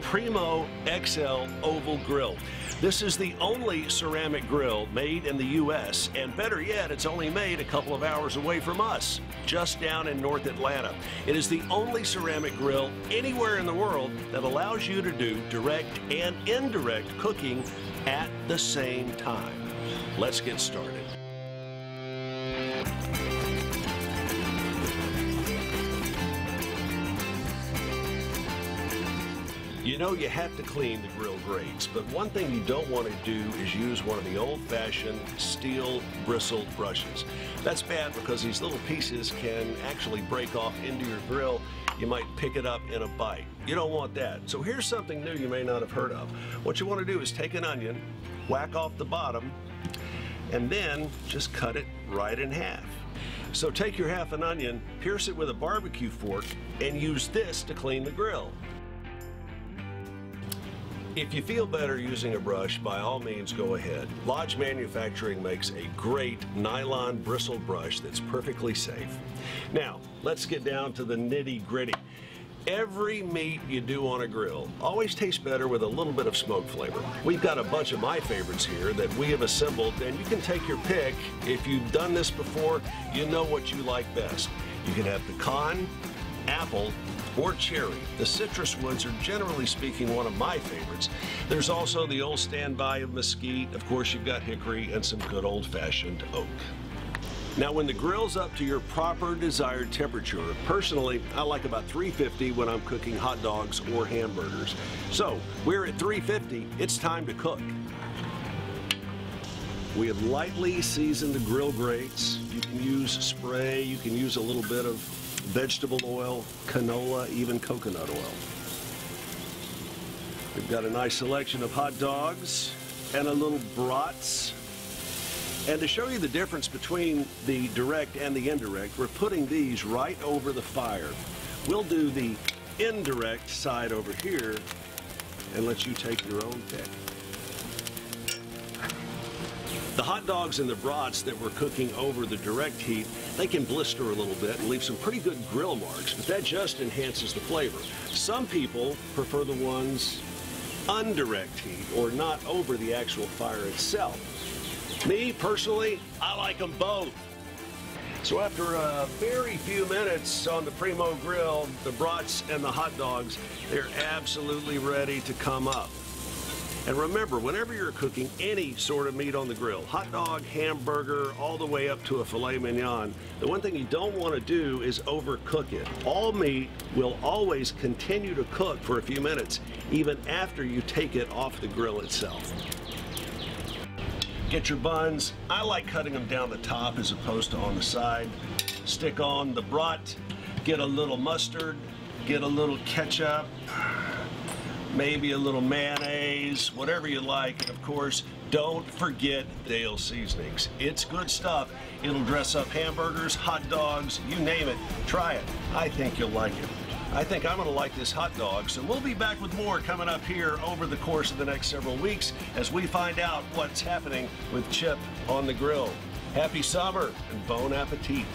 Primo XL Oval Grill. This is the only ceramic grill made in the U.S., and better yet, it's only made a couple of hours away from us, just down in North Atlanta. It is the only ceramic grill anywhere in the world that allows you to do direct and indirect cooking at the same time. Let's get started. You know, you have to clean the grill grates, but one thing you don't want to do is use one of the old-fashioned steel bristle brushes. That's bad because these little pieces can actually break off into your grill. You might pick it up in a bite. You don't want that. So here's something new you may not have heard of. What you want to do is take an onion, whack off the bottom, and then just cut it right in half. So take your half an onion, pierce it with a barbecue fork, and use this to clean the grill. If you feel better using a brush, by all means go ahead. Lodge Manufacturing makes a great nylon bristle brush that's perfectly safe. Now, let's get down to the nitty-gritty. Every meat you do on a grill always tastes better with a little bit of smoke flavor. We've got a bunch of my favorites here that we have assembled, and you can take your pick. If you've done this before, you know what you like best. You can have pecan, apple, or cherry. The citrus woods are, generally speaking, one of my favorites. There's also the old standby of mesquite. Of course, you've got hickory and some good old-fashioned oak. Now, when the grill's up to your proper desired temperature, personally, I like about 350 when I'm cooking hot dogs or hamburgers. So, we're at 350, it's time to cook. We have lightly seasoned the grill grates. You can use spray, you can use a little bit of vegetable oil, canola, even coconut oil. We've got a nice selection of hot dogs and a little brats. And to show you the difference between the direct and the indirect, we're putting these right over the fire. We'll do the indirect side over here and let you take your own pick. The hot dogs and the brats that we're cooking over the direct heat, they can blister a little bit and leave some pretty good grill marks, but that just enhances the flavor. Some people prefer the ones on direct heat or not over the actual fire itself. Me, personally, I like them both. So after a very few minutes on the Primo grill, the brats and the hot dogs, they're absolutely ready to come up. And remember, whenever you're cooking any sort of meat on the grill, hot dog, hamburger, all the way up to a filet mignon, the one thing you don't want to do is overcook it. All meat will always continue to cook for a few minutes, even after you take it off the grill itself. Get your buns. I like cutting them down the top as opposed to on the side. Stick on the brat, get a little mustard, get a little ketchup, maybe a little mayonnaise, whatever you like. And of course, don't forget Dale seasonings. It's good stuff. It'll dress up hamburgers, hot dogs, you name it. Try it. I think you'll like it. I think I'm going to like this hot dog, so we'll be back with more coming up here over the course of the next several weeks as we find out what's happening with Chip on the grill. Happy summer and bon appetit.